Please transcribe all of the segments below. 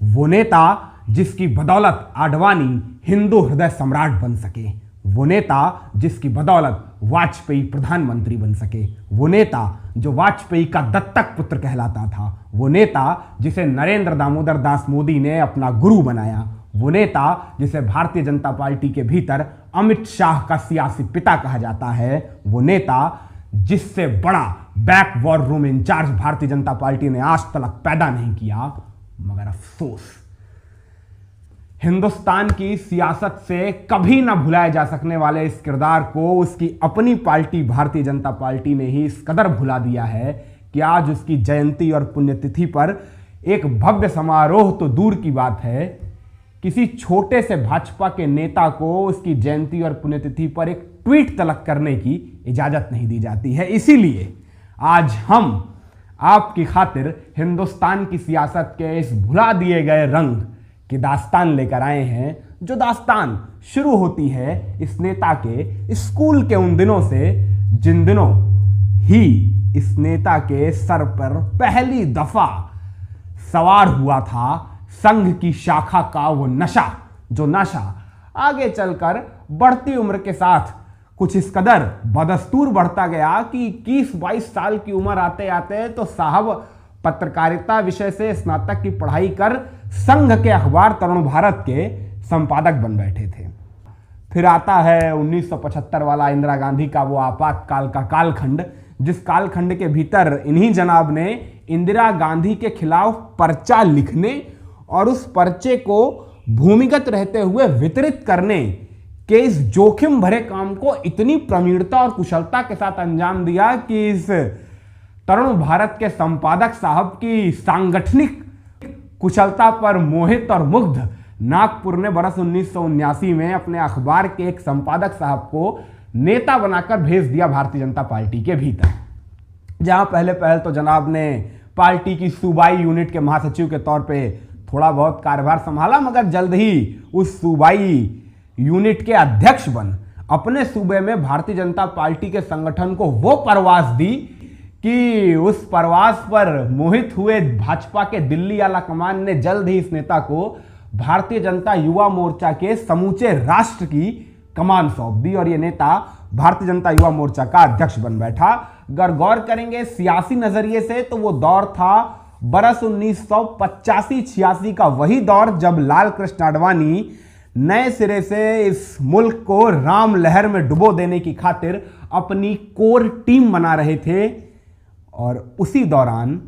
वो नेता जिसकी बदौलत आडवाणी हिंदू हृदय सम्राट बन सके, वो नेता जिसकी बदौलत वाजपेयी प्रधानमंत्री बन सके, वो नेता जो वाजपेयी का दत्तक पुत्र कहलाता था, वो नेता जिसे नरेंद्र दामोदर दास मोदी ने अपना गुरु बनाया, वो नेता जिसे भारतीय जनता पार्टी के भीतर अमित शाह का सियासी पिता कहा जाता है, वो नेता जिससे बड़ा back war room in charge Bharatiya Janata party ने आज तक पैदा नहीं किया। मगर अफसोस, हिंदुस्तान की सियासत से कभी ना भुलाए जा सकने वाले इस किरदार को उसकी अपनी पार्टी भारतीय जनता पार्टी ने ही इस कदर भुला दिया है कि आज उसकी जयंती और पुण्यतिथि पर एक भव्य समारोह तो दूर की बात है, किसी छोटे से भाजपा के नेता को उसकी जयंती और पुण्यतिथि पर एक ट्वीट तलक करने की इजाजत नहीं दी जाती है। इसीलिए आज हम आपकी खातिर हिंदुस्तान की सियासत के इस भुला दिए गए रंग की दास्तान लेकर आए हैं, जो दास्तान शुरू होती है इस नेता के स्कूल के उन दिनों से जिन दिनों ही इस नेता के सर पर पहली दफा सवार हुआ था संघ की शाखा का वो नशा, जो नशा आगे चलकर बढ़ती उम्र के साथ कुछ इस कदर बदस्तूर बढ़ता गया कि 21-22 साल की उम्र आते आते तो साहब पत्रकारिता विषय से स्नातक की पढ़ाई कर संघ के अखबार तरुण भारत के संपादक बन बैठे थे। फिर आता है 1975 वाला इंदिरा गांधी का वो आपातकाल का कालखंड, जिस कालखंड के भीतर इन्हीं जनाब ने इंदिरा गांधी के खिलाफ पर्चा लिखने और उस पर्चे को भूमिगत रहते हुए वितरित करने के इस जोखिम भरे काम को इतनी प्रवीणता और कुशलता के साथ अंजाम दिया कि इस तरुण भारत के संपादक साहब की सांगठनिक कुशलता पर मोहित और मुग्ध नागपुर ने बरस 1979 में अपने अखबार के एक संपादक साहब को नेता बनाकर भेज दिया भारतीय जनता पार्टी के भीतर, जहां पहले तो जनाब ने पार्टी की सूबाई यूनिट के महासचिव के तौर पे थोड़ा बहुत कार्यभार संभाला, मगर जल्द ही उस सूबाई यूनिट के अध्यक्ष बन अपने सूबे में भारतीय जनता पार्टी के संगठन को वो परवास दी कि उस परवास पर मोहित हुए भाजपा के दिल्ली आला कमान ने जल्द ही इस नेता को भारतीय जनता युवा मोर्चा के समूचे राष्ट्र की कमान सौंप दी और ये नेता भारतीय जनता युवा मोर्चा का अध्यक्ष बन बैठा। अगर गौर करेंगे सियासी नजरिए से तो वो दौर था बरस 1985-86 का, वही दौर जब लाल कृष्ण आडवाणी नए सिरे से इस मुल्क को राम लहर में डुबो देने की खातिर अपनी कोर टीम बना रहे थे। और उसी दौरान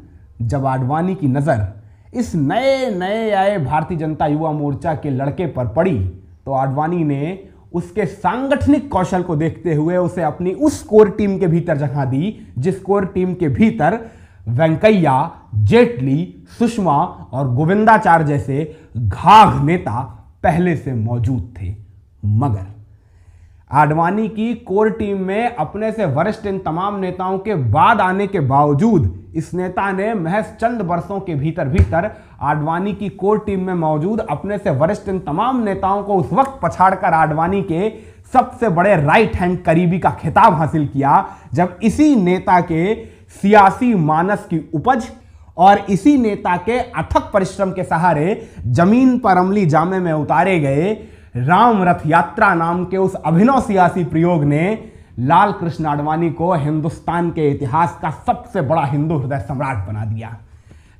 जब आडवाणी की नजर इस नए आए भारतीय जनता युवा मोर्चा के लड़के पर पड़ी तो आडवाणी ने उसके सांगठनिक कौशल को देखते हुए उसे अपनी उस कोर टीम के भीतर जगह दी, जिस कोर टीम के भीतर वेंकैया, जेटली, सुषमा और गोविंदाचार्य जैसे घाघ नेता पहले से मौजूद थे। मगर आडवाणी की कोर टीम में अपने से वरिष्ठ इन तमाम नेताओं के बाद आने के बावजूद इस नेता ने महज चंद वर्षों के भीतर आडवाणी की कोर टीम में मौजूद अपने से वरिष्ठ इन तमाम नेताओं को उस वक्त पछाड़कर आडवाणी के सबसे बड़े राइट हैंड करीबी का खिताब हासिल किया, जब इसी नेता के सियासी मानस की उपज और इसी नेता के अथक परिश्रम के सहारे जमीन पर अमली जामे में उतारे गए राम रथ यात्रा नाम के उस अभिनव सियासी प्रयोग ने लाल कृष्ण आडवाणी को हिंदुस्तान के इतिहास का सबसे बड़ा हिंदू हृदय सम्राट बना दिया।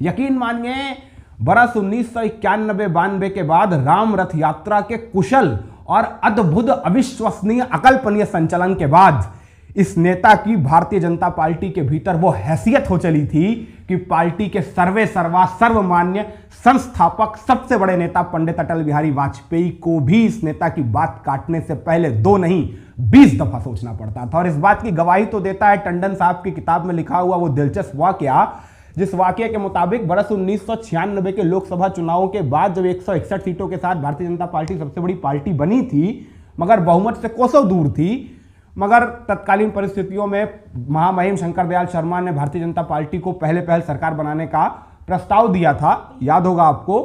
यकीन मानिए बरस 1991-92 के बाद राम रथ यात्रा के कुशल और अद्भुत अविश्वसनीय अकल्पनीय संचालन के बाद इस नेता की भारतीय जनता पार्टी के भीतर वो हैसियत हो चली थी कि पार्टी के सर्वे सर्वा सर्वमान्य संस्थापक सबसे बड़े नेता पंडित अटल बिहारी वाजपेयी को भी इस नेता की बात काटने से पहले 2 नहीं 20 दफा सोचना पड़ता था। और इस बात की गवाही तो देता है टंडन साहब की किताब में लिखा हुआ वो दिलचस्प वाकया, जिस वाकये के मुताबिक बरस 1996 के लोकसभा चुनावों के बाद जब 161 सीटों के साथ भारतीय जनता पार्टी सबसे बड़ी पार्टी बनी थी, मगर बहुमत से कोसों दूर थी, मगर तत्कालीन परिस्थितियों में महामहिम शंकर दयाल शर्मा ने भारतीय जनता पार्टी को पहले सरकार बनाने का प्रस्ताव दिया था, याद होगा आपको।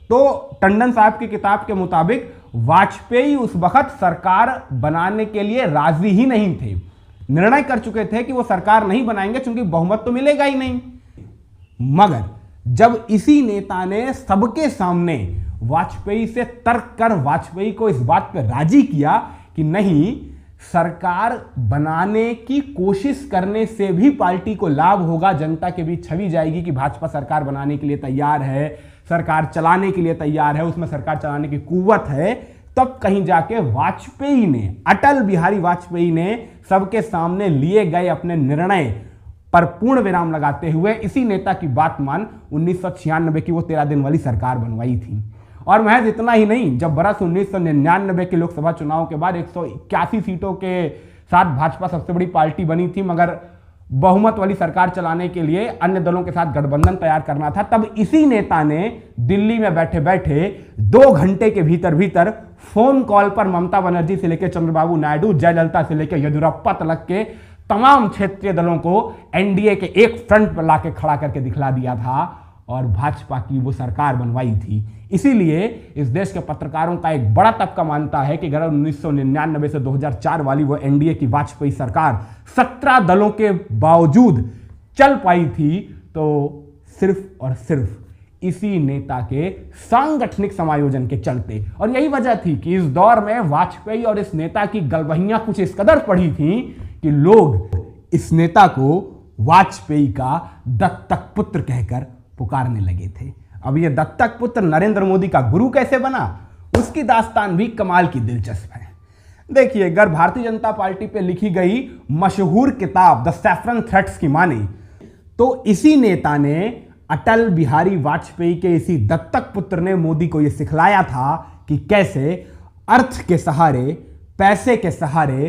तो टंडन साहब की किताब के मुताबिक वाजपेयी उस वक्त सरकार बनाने के लिए राजी ही नहीं थे, निर्णय कर चुके थे कि वो सरकार नहीं बनाएंगे क्योंकि बहुमत तो मिलेगा ही नहीं। मगर जब इसी नेता ने सबके सामने वाजपेयी से तर्क कर वाजपेयी को इस बात पर राजी किया कि नहीं, सरकार बनाने की कोशिश करने से भी पार्टी को लाभ होगा, जनता के बीच छवि जाएगी कि भाजपा सरकार बनाने के लिए तैयार है, सरकार चलाने के लिए तैयार है, उसमें सरकार चलाने की कुव्वत है, तब कहीं जाके वाजपेयी ने, अटल बिहारी वाजपेयी ने सबके सामने लिए गए अपने निर्णय पर पूर्ण विराम लगाते हुए इसी नेता की बात मान 1996 की वो 13 दिन वाली सरकार बनवाई थी। और महज इतना ही नहीं, जब बरस 1999 के लोकसभा चुनाव के बाद 181 सीटों के साथ भाजपा सबसे बड़ी पार्टी बनी थी, मगर बहुमत वाली सरकार चलाने के लिए अन्य दलों के साथ गठबंधन तैयार करना था, तब इसी नेता ने दिल्ली में बैठे बैठे 2 घंटे के भीतर भीतर फोन कॉल पर ममता बनर्जी से लेकर चंद्रबाबू नायडू, जयललिता से लेकर येदियुरप्पा तक के तमाम क्षेत्रीय दलों को एनडीए के एक फ्रंट पर लाके खड़ा करके दिखला दिया था और भाजपा की वो सरकार बनवाई थी। इसीलिए इस देश के पत्रकारों का एक बड़ा तबका मानता है कि अगर 1999 से 2004 वाली वो एनडीए की वाजपेयी सरकार 17 दलों के बावजूद चल पाई थी तो सिर्फ और सिर्फ इसी नेता के सांगठनिक समायोजन के चलते। और यही वजह थी कि इस दौर में वाजपेयी और इस नेता की गलबहियां कुछ इस कदर पड़ी थी कि लोग इस नेता को वाजपेयी का दत्तक पुत्र कहकर पुकारने लगे थे। अब यह दत्तक पुत्र नरेंद्र मोदी का गुरु कैसे बना, उसकी दास्तान भी कमाल की दिलचस्प है। देखिए, अगर भारतीय जनता पार्टी पे लिखी गई मशहूर किताब द सैफरन थ्रेड्स की माने तो इसी नेता ने अटल बिहारी वाजपेयी के इसी दत्तक पुत्र ने मोदी को यह सिखलाया था कि कैसे अर्थ के सहारे, पैसे के सहारे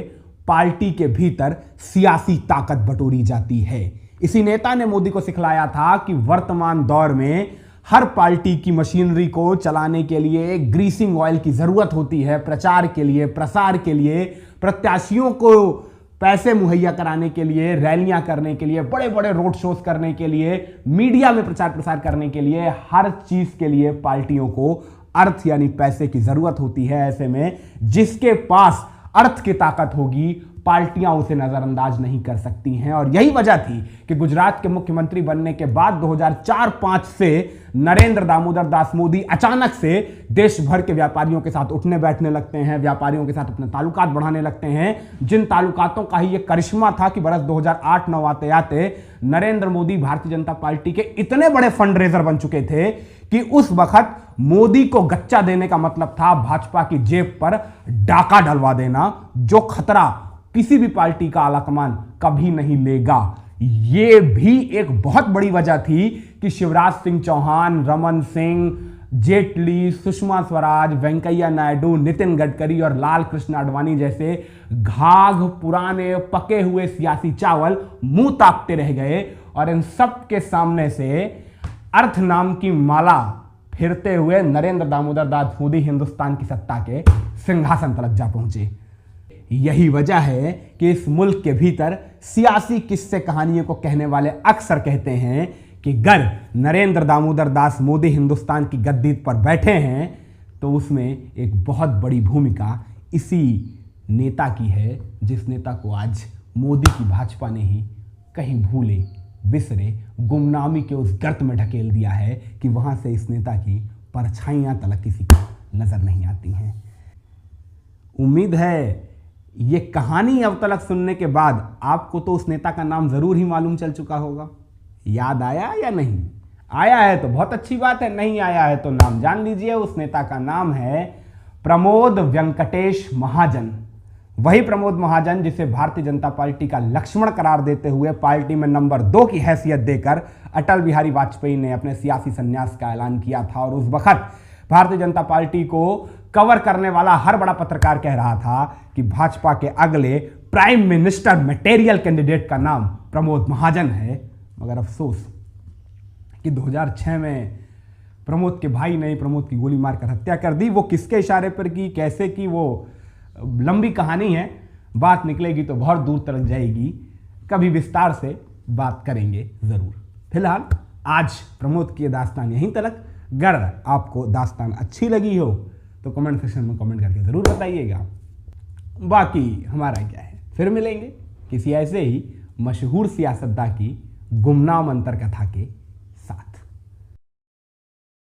पार्टी के भीतर सियासी ताकत बटोरी जाती है। इसी नेता ने मोदी को सिखलाया था कि वर्तमान दौर में हर पार्टी की मशीनरी को चलाने के लिए ग्रीसिंग ऑयल की जरूरत होती है, प्रचार के लिए, प्रसार के लिए, प्रत्याशियों को पैसे मुहैया कराने के लिए, रैलियां करने के लिए, बड़े बड़े रोड शोज करने के लिए, मीडिया में प्रचार प्रसार करने के लिए, हर चीज के लिए पार्टियों को अर्थ यानी पैसे की जरूरत होती है। ऐसे में जिसके पास अर्थ की ताकत होगी, पार्टियां उसे नजरअंदाज नहीं कर सकती हैं। और यही वजह थी कि गुजरात के मुख्यमंत्री बनने के बाद 2004-05 से नरेंद्र दामोदर दास मोदी अचानक से देश भर के व्यापारियों के साथ उठने बैठने लगते हैं, व्यापारियों के साथ अपने ताल्लुकात बढ़ाने लगते हैं, जिन ताल्लुकातों का ही ये करिश्मा था कि बरस 2008-09 आते आते नरेंद्र मोदी भारतीय जनता पार्टी के इतने बड़े फंड रेजर बन चुके थे कि उस वक्त मोदी को गच्चा देने का मतलब था भाजपा की जेब पर डाका डलवा देना, जो खतरा किसी भी पार्टी का आलाकमान कभी नहीं लेगा। यह भी एक बहुत बड़ी वजह थी कि शिवराज सिंह चौहान, रमन सिंह, जेटली, सुषमा स्वराज, वेंकैया नायडू, नितिन गडकरी और लाल कृष्ण आडवाणी जैसे घाघ पुराने पके हुए सियासी चावल मुंह ताकते रह गए और इन सब के सामने से अर्थ नाम की माला फिरते हुए नरेंद्र दामोदर दास मोदी हिंदुस्तान की सत्ता के सिंहासन तक जा पहुंचे। यही वजह है कि इस मुल्क के भीतर सियासी किस्से कहानियों को कहने वाले अक्सर कहते हैं कि अगर नरेंद्र दामोदर दास मोदी हिंदुस्तान की गद्दी पर बैठे हैं तो उसमें एक बहुत बड़ी भूमिका इसी नेता की है, जिस नेता को आज मोदी की भाजपा ने ही कहीं भूले बिसरे गुमनामी के उस गर्त में ढकेल दिया है कि वहां से इस नेता की परछाइयां तलक किसी को नजर नहीं आती हैं। उम्मीद है ये कहानी अब तक सुनने के बाद आपको तो उस नेता का नाम जरूर ही मालूम चल चुका होगा। याद आया या नहीं? आया है तो बहुत अच्छी बात है, नहीं आया है तो नाम जान लीजिए। उस नेता का नाम है प्रमोद वेंकटेश महाजन। वही प्रमोद महाजन जिसे भारतीय जनता पार्टी का लक्ष्मण करार देते हुए पार्टी में नंबर 2 की हैसियत देकर अटल बिहारी वाजपेयी ने अपने सियासी संन्यास का ऐलान किया था। और उस वक्त भारतीय जनता पार्टी को कवर करने वाला हर बड़ा पत्रकार कह रहा था कि भाजपा के अगले प्राइम मिनिस्टर मटेरियल कैंडिडेट का नाम प्रमोद महाजन है। मगर अफसोस कि 2006 में प्रमोद के भाई ने प्रमोद की गोली मारकर हत्या कर दी। वो किसके इशारे पर की, कैसे की, वो लंबी कहानी है, बात निकलेगी तो बहुत दूर तक जाएगी, कभी विस्तार से बात करेंगे जरूर। फिलहाल आज प्रमोद की दास्तान यहीं तक। अगर आपको दास्तान अच्छी लगी हो तो कमेंट सेक्शन में कमेंट करके जरूर बताइएगा। बाकी हमारा क्या है, फिर मिलेंगे किसी ऐसे ही मशहूर सियासतदान की गुमनाम अंतर कथा के